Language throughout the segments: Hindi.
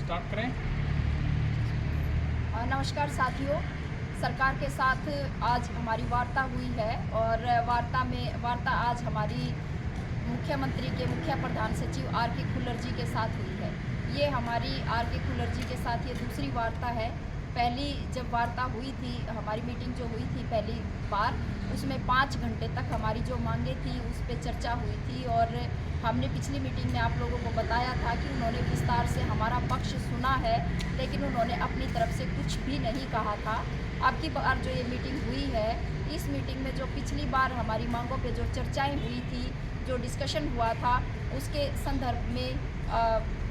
स्टार्ट करें। नमस्कार साथियों, सरकार के साथ आज हमारी वार्ता हुई है और वार्ता आज हमारी मुख्यमंत्री के मुख्य प्रधान सचिव आर के खुल्लर जी के साथ हुई है। ये हमारी आर के खुल्लर जी के साथ ये दूसरी वार्ता है। पहली जब वार्ता हुई थी, हमारी मीटिंग जो हुई थी पहली बार, उसमें 5 घंटे तक हमारी जो मांगे थी उस पर चर्चा हुई थी और हमने पिछली मीटिंग में आप लोगों को बताया था कि उन्होंने विस्तार से हमारा पक्ष सुना है, लेकिन उन्होंने अपनी तरफ से कुछ भी नहीं कहा था। अब की बार जो ये मीटिंग हुई है, इस मीटिंग में जो पिछली बार हमारी मांगों पे जो चर्चाएं हुई थी, जो डिस्कशन हुआ था, उसके संदर्भ में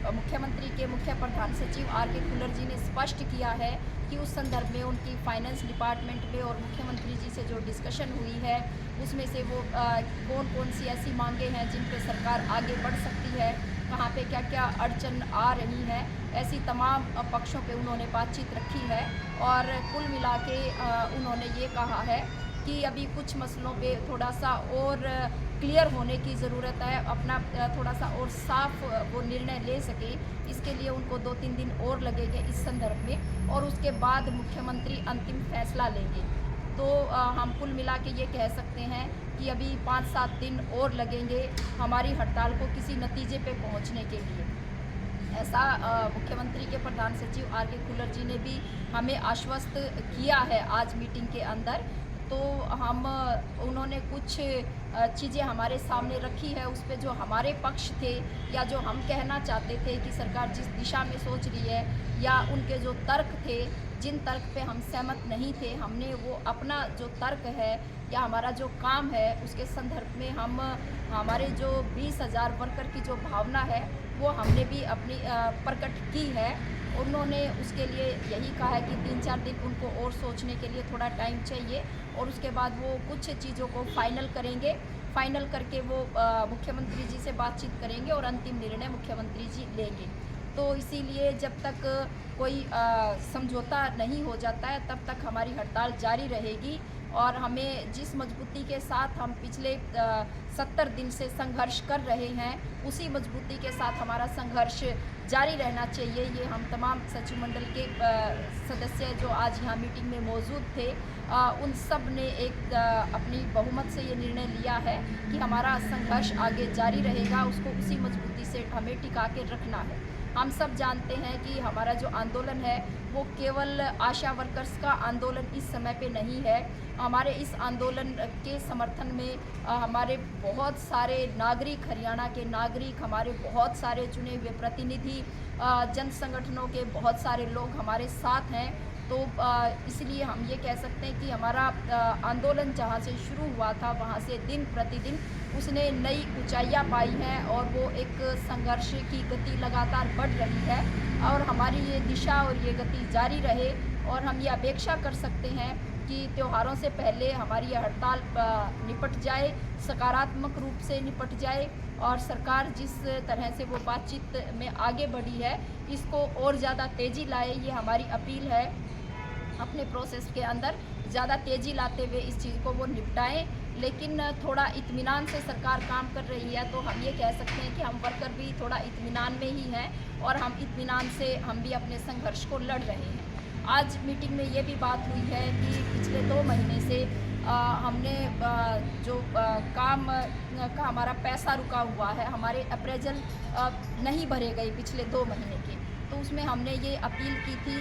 मुख्यमंत्री के मुख्य प्रधान सचिव आर के खुल्लर जी ने स्पष्ट किया है कि उस संदर्भ में उनकी फाइनेंस डिपार्टमेंट में और मुख्यमंत्री जी से जो डिस्कशन हुई है, उसमें से वो कौन कौन सी ऐसी मांगे हैं जिन पे सरकार आगे बढ़ सकती है, कहाँ पे क्या क्या अड़चन आ रही है, ऐसी तमाम पक्षों पे उन्होंने बातचीत रखी है। और कुल मिला के उन्होंने ये कहा है कि अभी कुछ मसलों पे थोड़ा सा और क्लियर होने की ज़रूरत है, अपना थोड़ा सा और साफ वो निर्णय ले सके, इसके लिए उनको 2-3 दिन और लगेंगे इस संदर्भ में, और उसके बाद मुख्यमंत्री अंतिम फैसला लेंगे। तो हम कुल मिला के ये कह सकते हैं कि अभी 5-7 दिन और लगेंगे हमारी हड़ताल को किसी नतीजे पे पहुंचने के लिए। ऐसा मुख्यमंत्री के प्रधान सचिव आर के खुल्लर जी ने भी हमें आश्वस्त किया है आज मीटिंग के अंदर। तो उन्होंने कुछ चीज़ें हमारे सामने रखी है, उस पे जो हमारे पक्ष थे या जो हम कहना चाहते थे कि सरकार जिस दिशा में सोच रही है, या उनके जो तर्क थे, जिन तर्क पे हम सहमत नहीं थे, हमने वो अपना जो तर्क है या हमारा जो काम है उसके संदर्भ में हम हमारे जो 20,000 वर्कर की जो भावना है वो हमने भी अपनी प्रकट की है। उन्होंने उसके लिए यही कहा है कि 3-4 दिन उनको और सोचने के लिए थोड़ा टाइम चाहिए, और उसके बाद वो कुछ चीज़ों को फाइनल करेंगे। फाइनल करके वो मुख्यमंत्री जी से बातचीत करेंगे और अंतिम निर्णय मुख्यमंत्री जी लेंगे। तो इसीलिए जब तक कोई समझौता नहीं हो जाता है, तब तक हमारी हड़ताल जारी रहेगी। और हमें जिस मजबूती के साथ हम पिछले 70 दिन से संघर्ष कर रहे हैं, उसी मजबूती के साथ हमारा संघर्ष जारी रहना चाहिए। ये हम तमाम सचिव मंडल के सदस्य जो आज यहाँ मीटिंग में मौजूद थे, उन सब ने एक अपनी बहुमत से ये निर्णय लिया है कि हमारा संघर्ष आगे जारी रहेगा, उसको उसी मजबूती से हमें टिका के रखना है। हम सब जानते हैं कि हमारा जो आंदोलन है वो केवल आशा वर्कर्स का आंदोलन इस समय पे नहीं है। हमारे इस आंदोलन के समर्थन में हमारे बहुत सारे नागरिक, हरियाणा के नागरिक, हमारे बहुत सारे चुने हुए प्रतिनिधि, जन संगठनों के बहुत सारे लोग हमारे साथ हैं। तो इसलिए हम ये कह सकते हैं कि हमारा आंदोलन जहाँ से शुरू हुआ था, वहाँ से दिन प्रतिदिन उसने नई ऊंचाइयाँ पाई हैं और वो एक संघर्ष की गति लगातार बढ़ रही है, और हमारी ये दिशा और ये गति जारी रहे। और हम ये अपेक्षा कर सकते हैं कि त्योहारों से पहले हमारी ये हड़ताल निपट जाए, सकारात्मक रूप से निपट जाए, और सरकार जिस तरह से वो बातचीत में आगे बढ़ी है, इसको और ज़्यादा तेज़ी लाए, ये हमारी अपील है। अपने प्रोसेस के अंदर ज़्यादा तेज़ी लाते हुए इस चीज़ को वो निपटाएं, लेकिन थोड़ा इत्मीनान से सरकार काम कर रही है। तो हम ये कह सकते हैं कि हम वर्कर भी थोड़ा इत्मीनान में ही हैं, और हम इत्मीनान से हम भी अपने संघर्ष को लड़ रहे हैं। आज मीटिंग में ये भी बात हुई है कि पिछले 2 महीने से हमने जो काम का हमारा पैसा रुका हुआ है, हमारे अप्रेजल नहीं भरे गए पिछले 2 महीने के, तो उसमें हमने ये अपील की थी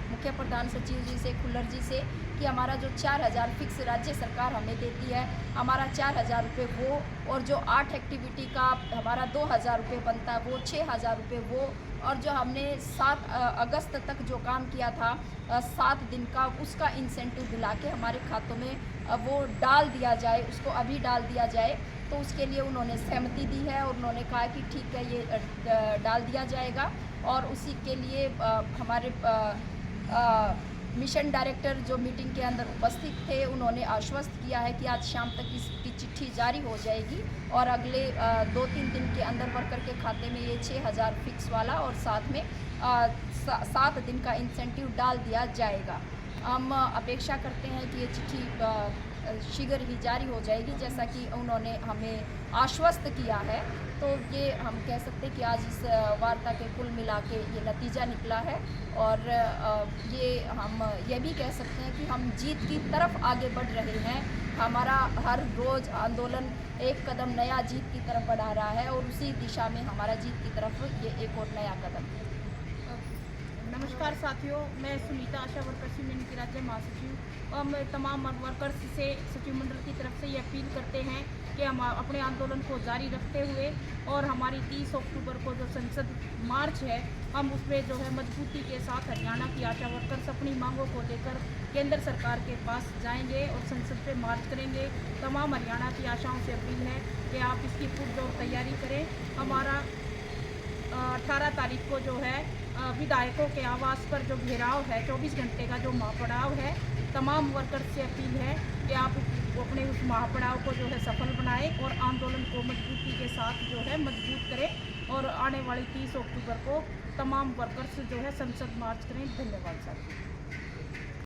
मुख्य प्रधान सचिव जी से, खुल्लर जी से, कि हमारा जो 4,000 फिक्स राज्य सरकार हमें देती है, हमारा 4,000 रुपये वो, और जो 8 एक्टिविटी का हमारा 2,000 रुपये बनता है वो 6,000 रुपये वो, और जो हमने 7 अगस्त तक जो काम किया था 7 दिन का, उसका इंसेंटिव दिला के हमारे खातों में वो डाल दिया जाए, उसको अभी डाल दिया जाए। तो उसके लिए उन्होंने सहमति दी है और उन्होंने कहा कि ठीक है, ये डाल दिया जाएगा। और उसी के लिए हमारे मिशन डायरेक्टर जो मीटिंग के अंदर उपस्थित थे, उन्होंने आश्वस्त किया है कि आज शाम तक इसकी चिट्ठी जारी हो जाएगी, और अगले 2-3 दिन के अंदर वर्कर के खाते में ये 6,000 फिक्स वाला और साथ में 7 दिन का इंसेंटिव डाल दिया जाएगा। हम अपेक्षा करते हैं कि ये चिट्ठी शीघ्र ही जारी हो जाएगी, जैसा कि उन्होंने हमें आश्वस्त किया है। तो ये हम कह सकते हैं कि आज इस वार्ता के कुल मिला के ये नतीजा निकला है और ये हम ये भी कह सकते हैं कि हम जीत की तरफ आगे बढ़ रहे हैं। हमारा हर रोज़ आंदोलन एक कदम नया जीत की तरफ बढ़ा रहा है और उसी दिशा में हमारा जीत की तरफ ये एक और नया कदम है। नमस्कार साथियों, मैं सुनीता आशा वर्कर्स यूनियन की राज्य महासचिव। हम तमाम वर्कर्स से सचिव मंडल की तरफ से ये अपील करते हैं कि हम अपने आंदोलन को जारी रखते हुए और हमारी 30 अक्टूबर को जो संसद मार्च है, हम उसमें जो है मजबूती के साथ हरियाणा की आशा वर्कर्स अपनी मांगों को लेकर केंद्र सरकार के पास जाएंगे और संसद पे मार्च करेंगे। तमाम हरियाणा की आशाओं से अपील है कि आप इसकी पुरजोर तैयारी करें। हमारा 18 तारीख को जो है विधायकों के आवास पर जो घेराव है, 24 घंटे का जो महापड़ाव है, तमाम वर्कर्स से अपील है कि आप अपने उस महापड़ाव को जो है सफल बनाएं और आंदोलन को मजबूती के साथ जो है मजबूत करें और आने वाली 30 अक्टूबर को तमाम वर्कर्स जो है संसद मार्च करें। धन्यवाद साथियों।